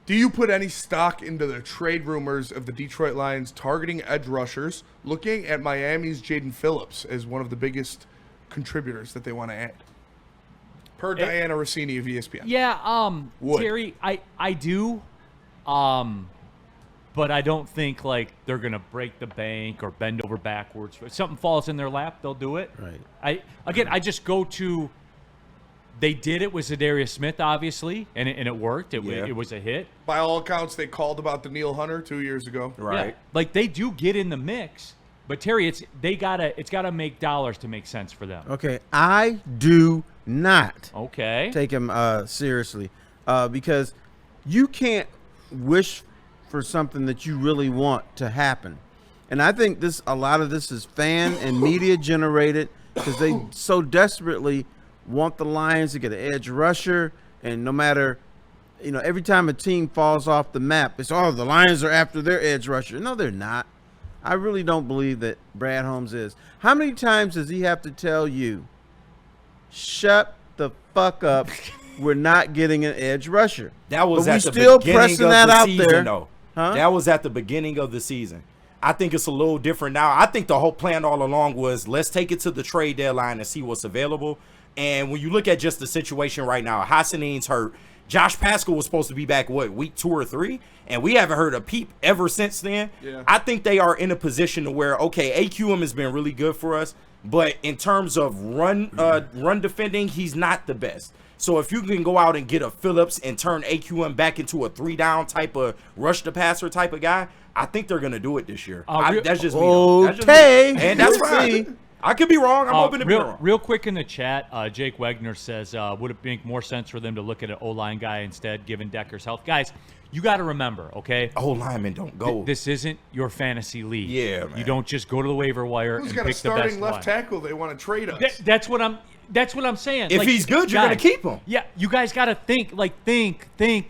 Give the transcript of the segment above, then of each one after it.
Do you put any stock into the trade rumors of the Detroit Lions targeting edge rushers, looking at Miami's Jaelan Phillips as one of the biggest contributors that they want to add? Per Diana Rossini of ESPN. Yeah, Terry, I do. But I don't think like they're gonna break the bank or bend over backwards. If something falls in their lap, they'll do it. Right. I just go to. They did it with Zadarius Smith, obviously, and it worked. It was a hit. By all accounts, they called about Daniil Hunter 2 years ago. Right. Yeah, like they do get in the mix, but Terry, it's gotta make dollars to make sense for them. Okay, I do not take him seriously because you can't wish for something that you really want to happen. And I think a lot of this is fan and media generated because they so desperately want the Lions to get an edge rusher. And no matter, every time a team falls off the map, it's, the Lions are after their edge rusher. No, they're not. I really don't believe that Brad Holmes is. How many times does he have to tell you, shut the fuck up, we're not getting an edge rusher? That was but at the still beginning pressing of that the out season, there. though. Huh? That was at the beginning of the season. I think it's a little different now. I think the whole plan all along was let's take it to the trade deadline and see what's available. And when you look at just the situation right now, Hassanine's hurt. Josh Paschal was supposed to be back, week 2 or 3? And we haven't heard a peep ever since then. Yeah. I think they are in a position to where, AQM has been really good for us. But in terms of run defending, he's not the best. So if you can go out and get a Phillips and turn AQM back into a 3-down type of rush the passer type of guy, I think they're going to do it this year. That's just me. Okay. And that's fine. I could be wrong. I'm hoping to be wrong. Real quick in the chat, Jake Wegner says, would it make more sense for them to look at an O-line guy instead, given Decker's health? Guys, you got to remember, okay? O-linemen don't go. This isn't your fantasy league. Yeah, man. You don't just go to the waiver wire Who's and got pick a the best starting left line. tackle they want to trade us? That's what I'm saying. If he's good, you're going to keep him. Yeah, you guys got to think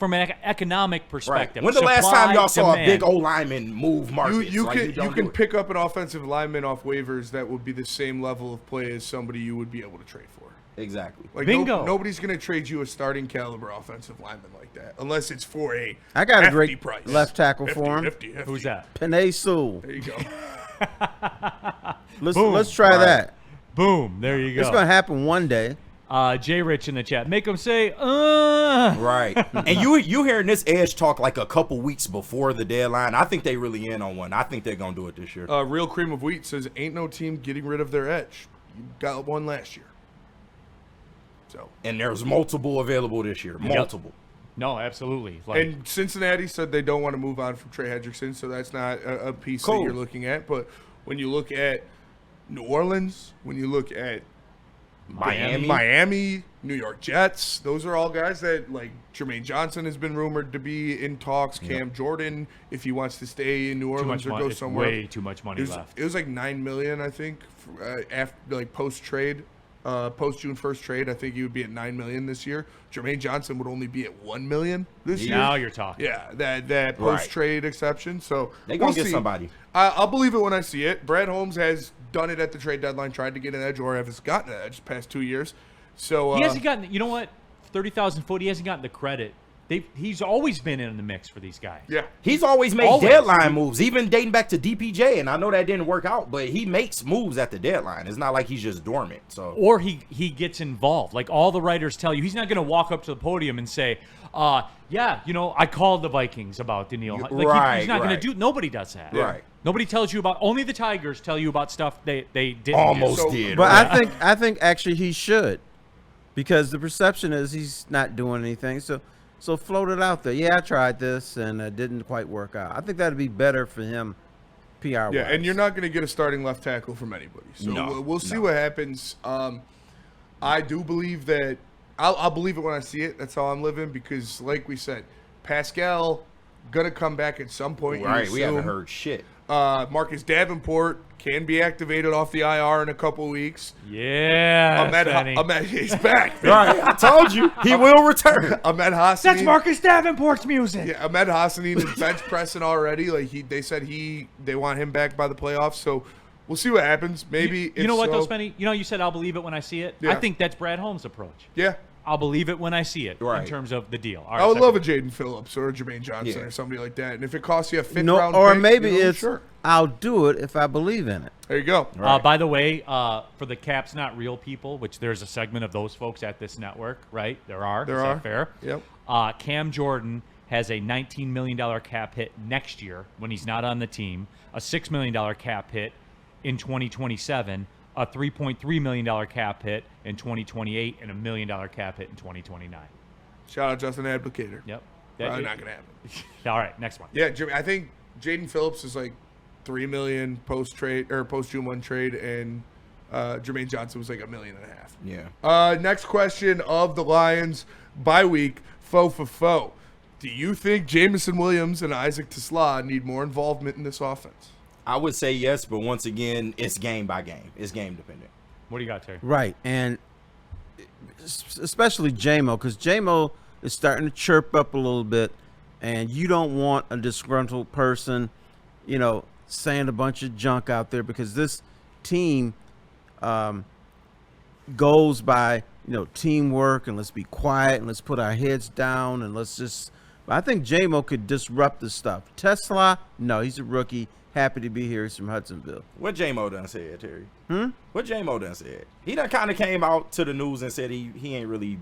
from an economic perspective. Right. When the last time y'all saw demand. a big O-lineman move markets? You can pick up an offensive lineman off waivers that would be the same level of play as somebody you would be able to trade for. Exactly. Bingo. Nobody's going to trade you a starting caliber offensive lineman like that unless it's for a I got a great price. left tackle for him. 50. Who's that? Penei Sewell. There you go. Let's try that. Boom. There you go. It's going to happen one day. Jay Rich in the chat. Make them say, Right. And you hearing this edge talk like a couple weeks before the deadline. I think they really in on one. I think they're going to do it this year. Real Cream of Wheat says, ain't no team getting rid of their edge. You got one last year. And there's multiple available this year. Multiple. No, absolutely. And Cincinnati said they don't want to move on from Trey Hendrickson, so that's not a piece that you're looking at. But when you look at New Orleans, when you look at Miami, New York Jets, those are all guys that, like, Jermaine Johnson has been rumored to be in talks. Cam Jordan, if he wants to stay in New Orleans or go somewhere. Way too much money left. It was like $9 million, I think, after post-trade. Post June 1st trade, I think he would be at $9 million this year. Jermaine Johnson would only be at $1 million this year. Now you're talking. Yeah, that post trade exception. So they're gonna get somebody. I'll believe it when I see it. Brad Holmes has done it at the trade deadline, tried to get an edge, or has gotten an edge the past 2 years. So he hasn't gotten. You know what? 30,000 foot. He hasn't gotten the credit. He's always been in the mix for these guys. Yeah. He's always made deadline moves, even dating back to DPJ, and I know that didn't work out, but he makes moves at the deadline. It's not like he's just dormant. So or he gets involved. Like all the writers tell you, he's not going to walk up to the podium and say, I called the Vikings about Daniil. Like he's not going to do. Nobody does that. Right. Nobody tells you about. Only the Tigers tell you about stuff they didn't almost do. did. But I think actually he should, because the perception is he's not doing anything. So float it out there. Yeah, I tried this and it didn't quite work out. I think that'd be better for him, PR-wise. Yeah, and you're not going to get a starting left tackle from anybody. So we'll see what happens. I do believe that I'll believe it when I see it. That's how I'm living because, like we said, Pascal going to come back at some point. Right, we haven't heard shit. Marcus Davenport can be activated off the IR in a couple weeks. Yeah, Ahmed, he's back. Right, I told you he will return. Ahmed Hassanin. That's Marcus Davenport's music. Yeah, Ahmed Hassanin is bench pressing already. Like they said they want him back by the playoffs. So we'll see what happens. Maybe you know what though, Spenny? You said I'll believe it when I see it. Yeah. I think that's Brad Holmes' approach. Yeah. I'll believe it when I see it Right. in terms of the deal. All I right, would love a Jaelan Phillips or a Jermaine Johnson Yeah. or somebody like that. And if it costs you a fifth No, round or pick, maybe you know, it's sure. I'll do it if I believe in it. There you go. By the way, for the Caps Not Real people, which there's a segment of those folks at this network, right? There are. There Is are. that fair? Yep. Cam Jordan has a $19 million cap hit next year when he's not on the team, a $6 million cap hit in 2027, a $3.3 million cap hit in 2028, and $1 million cap hit in 2029. Shout out Justin Advocator. Yep. Probably not gonna happen. All right, next one. Yeah, I think Jaelan Phillips is like $3 million post trade or post June 1 trade, and Jermaine Johnson was like $1.5 million. Yeah. Next question of the Lions bye week, foe for foe. Do you think Jamison Williams and Isaac Tesla need more involvement in this offense? I would say yes, but once again, it's game by game. It's game dependent. What do you got, Terry? Right, and especially J-Mo, because J-Mo is starting to chirp up a little bit, and you don't want a disgruntled person, saying a bunch of junk out there, because this team goes by, teamwork, and let's be quiet, and let's put our heads down, and let's just – I think J-Mo could disrupt this stuff. Tesla, no, he's a rookie. Happy to be here. He's from Hudsonville. What J-Mo done said, Terry? What J-Mo done said? He done kind of came out to the news and said he ain't really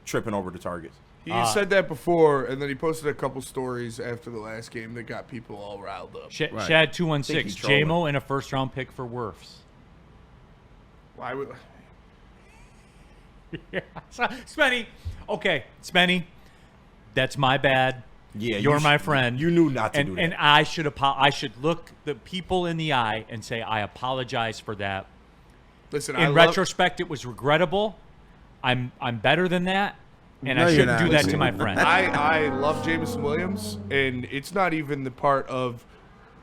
tripping over the targets. He said that before, and then he posted a couple stories after the last game that got people all riled up. Shad Think 216, he's trolling. J-Mo and a first-round pick for Wirfs. Why would? Spenny. Okay, Spenny. That's my bad. Yeah, You're my friend. You knew not to do that. And I should look the people in the eye and say, I apologize for that. Listen, In retrospect, it was regrettable. I'm better than that, and No, I you're shouldn't not. do that to my friend. I love Jamison Williams, and it's not even the part of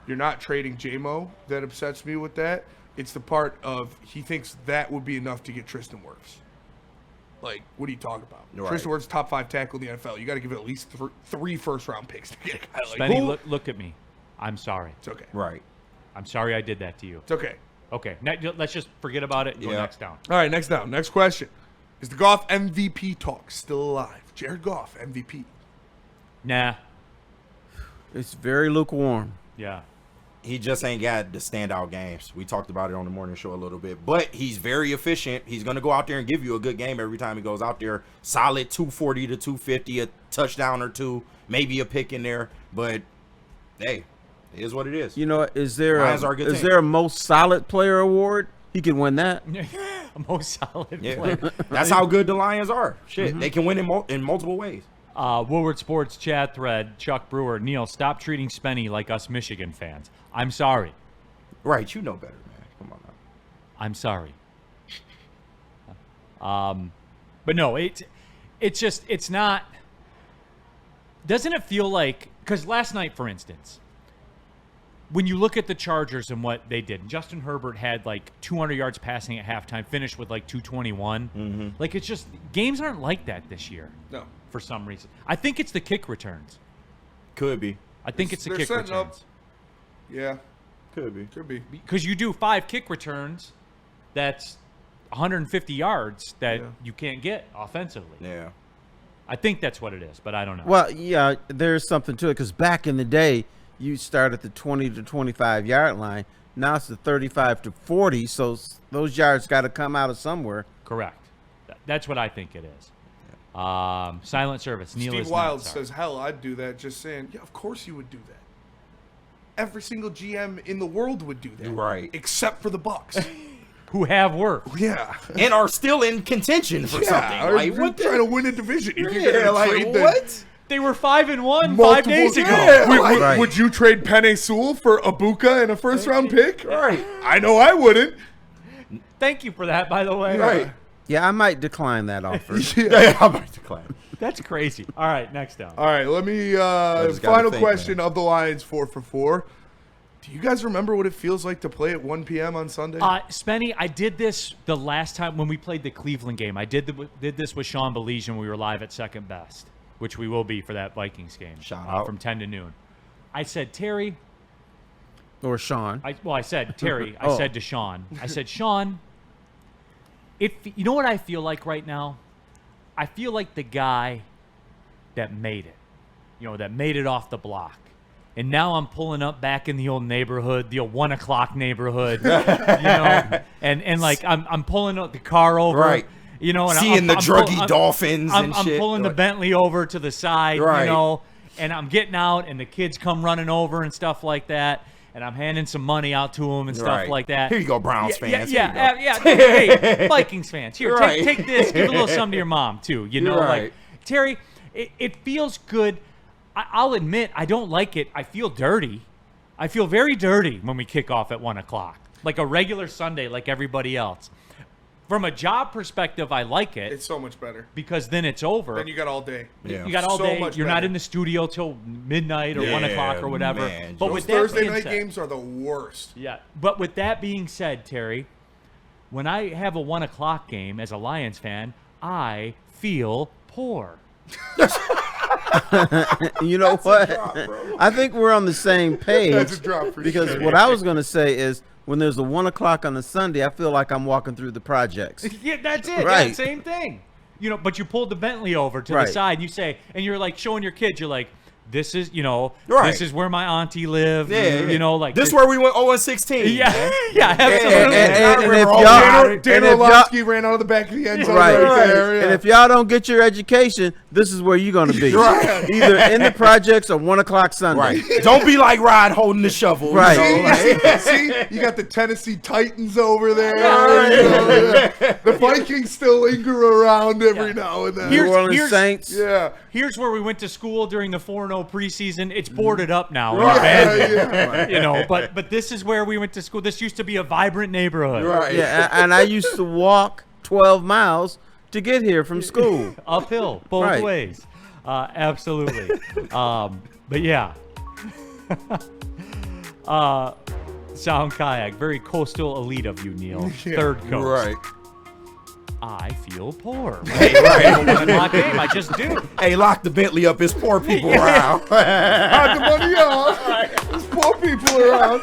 you're not trading J-Mo that upsets me with that. It's the part of he thinks that would be enough to get Tristan Wirfs. Like, what are you talking about? Right. Tristan Wirfs, top 5 tackle in the NFL. You got to give it at least 3 first-round picks to get a guy like Spenny, look at me. I'm sorry. It's okay. Right. I'm sorry I did that to you. It's okay. Okay, let's just forget about it and go Yeah. next down. All right, next down. Next question. Is the Goff MVP talk still alive? Jared Goff, MVP. Nah. It's very lukewarm. Yeah. He just ain't got the standout games. We talked about it on the morning show a little bit, but he's very efficient. He's going to go out there and give you a good game every time he goes out there. Solid 240 to 250, a touchdown or two, maybe a pick in there. But hey, it is what it is. Is there Lions are a good team. there a most solid player award? He could win that. Most solid Yeah, player. that's how good the Lions are. Shit, they can win in multiple ways. Woodward Sports chat thread, Chuck Brewer, Neil, stop treating Spenny like us Michigan fans. I'm sorry. Right, you know better, man. Come on now. I'm sorry. But no, it's not. Doesn't it feel like, because last night, for instance, when you look at the Chargers and what they did, Justin Herbert had like 200 yards passing at halftime, finished with like 221. Like, it's just, games aren't like that this year. No. For some reason. I think it's the kick returns. Could be. I think it's the They're kick setting up- returns. Yeah, Could be. could be. Because you do 5 kick returns, that's 150 yards that Yeah. you can't get offensively. Yeah. I think that's what it is, but I don't know. Well, yeah, there's something to it, because back in the day, you start at the 20 to 25 yard line. Now it's the 35 to 40, so those yards got to come out of somewhere. Correct. That's what I think it is. Silent service. Neil Steve is Wild not sorry. says, hell, I'd do that. Just saying, yeah, of course you would do that. Every single GM in the world would do that. Right. Except for the Bucks. Who have worked. Yeah. And are still in contention for something. Like, you're what trying to win a division. If you're Yeah, gonna like, trade the what? They were 5-1 5 multiple- days ago. Yeah, Right. would you trade Penei Sewell for Ibuka and a first-round pick? Right. I know I wouldn't. Thank you for that, by the way. Right. Yeah, I might decline that offer. Yeah, I'm about to clap. That's crazy. All right, next down. All right, let me just gotta final think, question of the Lions 4 for 4. Do you guys remember what it feels like to play at 1 p.m. on Sunday? Spenny, I did this the last time when we played the Cleveland game. I did this with Sean Baligian when we were live at Second Best, which we will be for that Vikings game. Shout out. From 10 to noon. I said, Terry. Or Sean. I said, Terry. I Oh. said to Sean. I said, Sean, if you know what I feel like right now? I feel like the guy that made it, that made it off the block. And now I'm pulling up back in the old neighborhood, the old 1 o'clock neighborhood, and like I'm pulling up the car over, right? And seeing the druggy Dolphins and I'm shit. pulling the Bentley over to the side, right. And I'm getting out, and the kids come running over and stuff like that, and I'm handing some money out to them and stuff like that. Here you go, Browns fans. Yeah. Hey, Vikings fans, here, right. take this, give a little something to your mom too. Right. Like Terry, it feels good. I'll admit, I don't like it. I feel dirty. I feel very dirty when we kick off at 1 o'clock, like a regular Sunday, like everybody else. From a job perspective, I like it. It's so much better. Because then it's over. Then you got all day. Yeah. You got all So day. much You're not better. in the studio till midnight or 1 o'clock or whatever. Man. But Those with Thursday that being night said, games are the worst. Yeah. But with that being said, Terry, when I have a 1 o'clock game as a Lions fan, I feel poor. You know what? I think we're on the same page. That's a drop for because sure. what I was going to say is when there's a 1 o'clock on a Sunday, I feel like I'm walking through the projects. Yeah, that's it. Right. Yeah, same thing. But you pulled the Bentley over to Right. the side, and you say, and you're like showing your kids, you're like, this is, Right. this is where my auntie lived. Yeah. Like this where we went 0-16. Yeah, man. yeah, absolutely. And if all y'all, about it. Dan and if y'all, Orlovsky ran out of the back of the end zone right, right there. and Yeah. if y'all don't get your education, this is where you're going to be. Right. Either in the projects or 1 o'clock Sunday. Right. Don't be like Rod holding the shovel. Right. See, you got the Tennessee Titans over there. Yeah. The Vikings still linger around every now and then. New Orleans Saints. Yeah. Here's where we went to school during the 4-0 preseason. It's boarded up now. Right. Yeah. But this is where we went to school. This used to be a vibrant neighborhood. Right. Yeah, and I used to walk 12 miles to get here from school. Uphill, both Right. ways. Absolutely. But yeah. Sound Kayak, very coastal elite of you, Neil. Yeah. Third coast. Right. I feel poor. Right. 1 o'clock game, I just do. Hey, lock the Bentley up. It's poor people around. Hide the money off. There's poor people around.